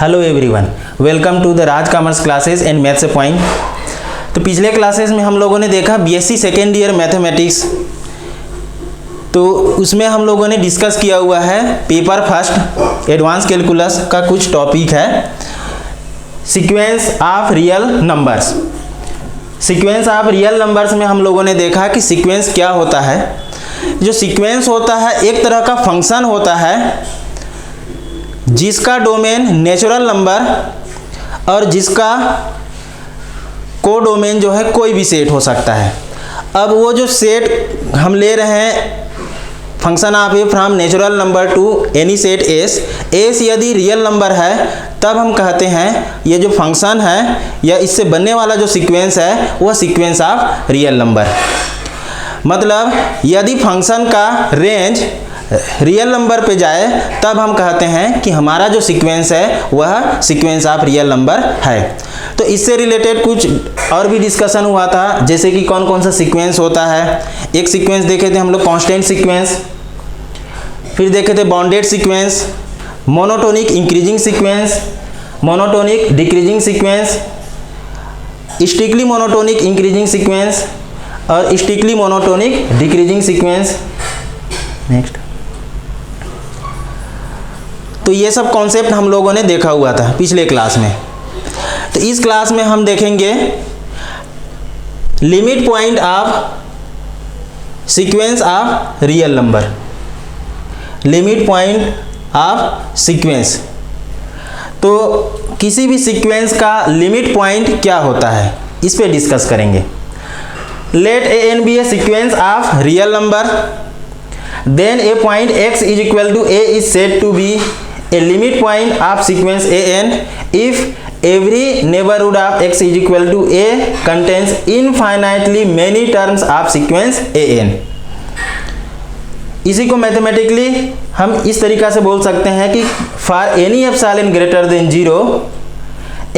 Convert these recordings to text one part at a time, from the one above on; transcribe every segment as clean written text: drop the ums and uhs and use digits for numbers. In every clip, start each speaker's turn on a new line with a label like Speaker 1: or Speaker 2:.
Speaker 1: Hello everyone, welcome to the Raj commerce classes and maths point. तो पिछले classes में हम लोगों ने देखा बीएससी सेकेंड ईयर मैथमेटिक्स। तो उसमें हम लोगों ने डिस्कस किया हुआ है पेपर फर्स्ट एडवांस कैलकुलस का कुछ टॉपिक है sequence of real numbers. Sequence of real numbers में हम लोगों ने देखा कि सीक्वेंस क्या होता है। जो सीक्वेंस होता है एक तरह का फंक्शन होता है जिसका डोमेन नेचुरल नंबर और जिसका कोडोमेन जो है कोई भी सेट हो सकता है। अब वो जो सेट हम ले रहे हैं function of A from natural number to any set S यदि रियल नंबर है तब हम कहते हैं ये जो फंक्शन है या इससे बनने वाला जो सीक्वेंस है वह सीक्वेंस ऑफ रियल नंबर। मतलब यदि फंक्शन का रेंज रियल नंबर पे जाए तब हम कहते हैं कि हमारा जो सीक्वेंस है वह सीक्वेंस ऑफ रियल नंबर है। तो इससे रिलेटेड कुछ और भी डिस्कशन हुआ था, जैसे कि कौन कौन सा सीक्वेंस होता है। एक सीक्वेंस देखे थे हम लोग कांस्टेंट सीक्वेंस, फिर देखे थे bounded sequence, monotonic increasing sequence, monotonic decreasing sequence, strictly monotonic increasing sequence और strictly monotonic decreasing sequence. Next, तो ये सब कॉन्सेप्ट हम लोगों ने देखा हुआ था पिछले क्लास में। तो इस क्लास में हम देखेंगे limit point of sequence of real number. Limit point of sequence, तो किसी भी सीक्वेंस का लिमिट पॉइंट क्या होता है इस पे डिस्कस करेंगे। Let a n be a sequence of real number, then a point x is equal to a is said to be a limit point of sequence an if every neighborhood of x is equal to a contains infinitely many terms of sequence an। इसी को mathematically हम इस तरीका से बोल सकते हैं कि for any epsilon greater than 0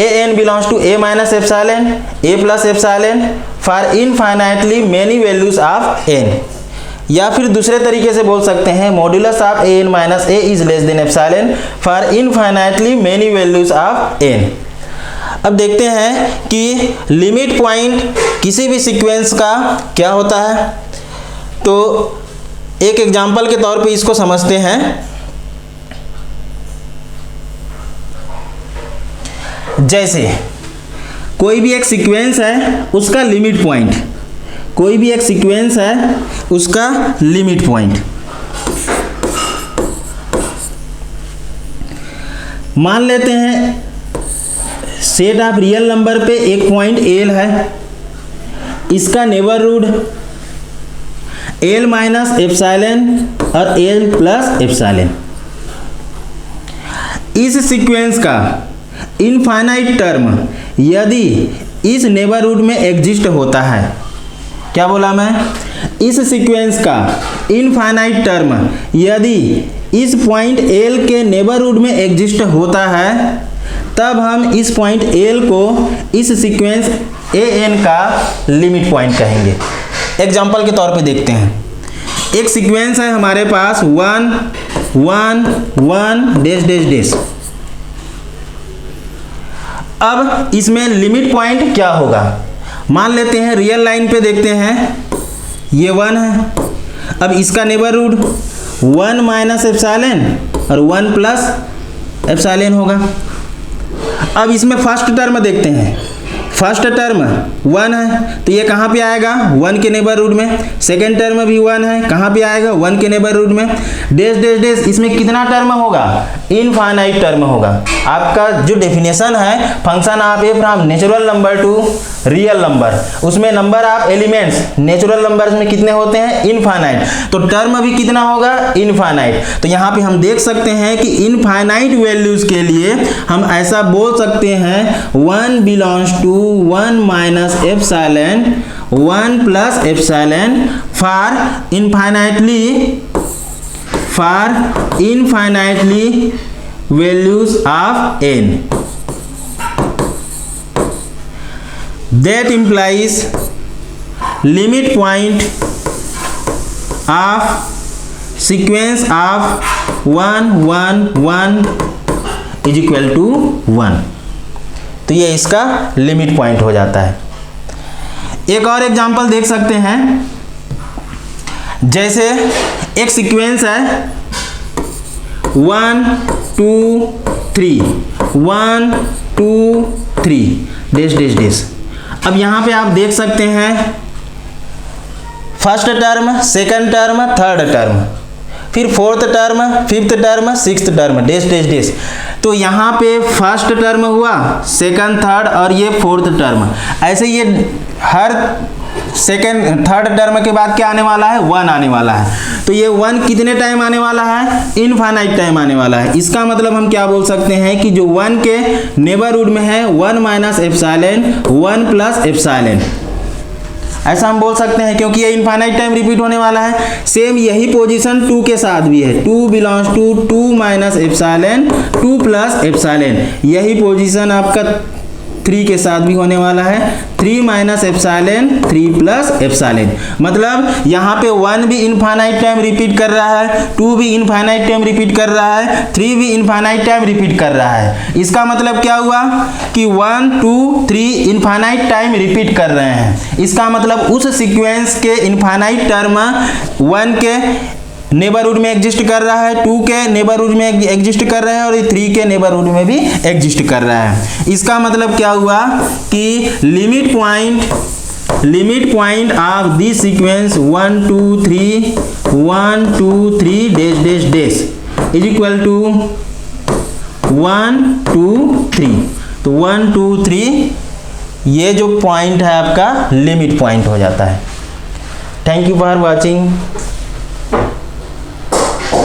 Speaker 1: an belongs to a minus epsilon a plus epsilon for infinitely many values of n। या फिर दूसरे तरीके से बोल सकते हैं modulus of a n minus a is less than epsilon for infinitely many values of n. अब देखते हैं कि लिमिट पॉइंट किसी भी सीक्वेंस का क्या होता है। तो एक एग्जांपल के तौर पे इसको समझते हैं। जैसे कोई भी एक सीक्वेंस है उसका लिमिट पॉइंट, कोई भी एक सीक्वेंस है उसका लिमिट पॉइंट। मान लेते हैं सेट ऑफ रियल नंबर पे एक पॉइंट एल है, इसका नेबरहुड एल माइनस एप्सिलॉन और एल प्लस एप्सिलॉन। इस सीक्वेंस का इनफाइनाइट टर्म यदि इस नेबरहुड में एग्जिस्ट होता है, क्या बोला मैं, इस सीक्वेंस का इनफाइनाइट टर्म यदि इस पॉइंट एल के नेबरहुड में एग्जिस्ट होता है तब हम इस पॉइंट एल को इस सीक्वेंस ए एन का लिमिट पॉइंट कहेंगे। एग्जांपल के तौर पे देखते हैं। एक सीक्वेंस है हमारे पास 1 1 1 डैश डैश डैश। अब इसमें लिमिट पॉइंट क्या होगा, मान लेते हैं रियल लाइन पे देखते हैं ये 1 है। अब इसका नेबरहुड 1 माइनस एप्सिलॉन और 1 प्लस एप्सिलॉन होगा। अब इसमें फर्स्ट टर्म देखते हैं, फर्स्ट टर्म 1 है तो ये कहाँ पे आएगा 1 के नेबरहुड में। सेकेंड टर्म भी 1 है, कहाँ पे आएगा 1 के नेबरहुड में। डैश डैश डैश, इसमें कितना टर्म होगा, इनफाइनाइट टर्म होगा। आपका जो डेफिनेशन है function of A from natural number to real number, उसमें number of elements natural numbers में कितने होते हैं, इनफाइनाइट। तो टर्म भी कितना होगा, इनफाइनाइट। तो यहाँ पे हम देख सकते हैं कि इनफाइनाइट वैल्यूज के लिए हम ऐसा बोल सकते हैं 1 belongs to 1 minus epsilon 1 plus epsilon for infinitely values of n। That implies limit point of sequence of 1 1 1 is equal to 1। तो ये इसका लिमिट पॉइंट हो जाता है। एक और एग्जांपल देख सकते हैं, जैसे एक सीक्वेंस है 1 2 3 1 2 3 डैश डैश डैश। अब यहाँ पे आप देख सकते हैं first term, second term, third term, फिर fourth term, fifth term, sixth term, dash dash dash. तो यहाँ पे फर्स्ट टर्म हुआ, सेकंड, थर्ड और ये फोर्थ टर्म। ऐसे ये हर सेकंड थर्ड टर्म के बाद क्या आने वाला है, 1 आने वाला है। तो ये 1 कितने टाइम आने वाला है, इनफाइनाइट टाइम आने वाला है। इसका मतलब हम क्या बोल सकते हैं कि जो 1 के नेबरहुड में है 1 माइनस एप्सिलॉन 1 प्लस एप्सिलॉन, ऐसा हम बोल सकते हैं, क्योंकि ये इनफाइनाइट टाइम रिपीट होने वाला है। सेम यही पोजीशन 2 के साथ भी है, 2 belongs to 2 minus epsilon 2 plus epsilon. यही पोजीशन आपका 3 के साथ भी होने वाला है, 3 माइनस एप्सिलॉन 3 प्लस एप्सिलॉन। मतलब यहाँ पे 1 भी इनफाइनाइट टाइम रिपीट कर रहा है, 2 भी इनफाइनाइट टाइम रिपीट कर रहा है, 3 भी इनफाइनाइट टाइम रिपीट कर रहा है। इसका मतलब क्या हुआ कि 1 2 3 इनफाइनाइट टाइम रिपीट कर रहे हैं। इसका मतलब उस सीक्वेंस के इनफाइनाइट टर्म 1 के नेबरहुड में एग्जिस्ट कर रहा है, 2 के नेबरहुड में एग्जिस्ट कर रहा है और 3 के नेबरहुड में भी एग्जिस्ट कर रहा है। इसका मतलब क्या हुआ कि limit point of this sequence 1 2 3 1 2 3 dash dash dash is equal to 1 2 3। तो 1 2 3 ये जो पॉइंट है आपका लिमिट पॉइंट हो जाता है। Thank you for watching.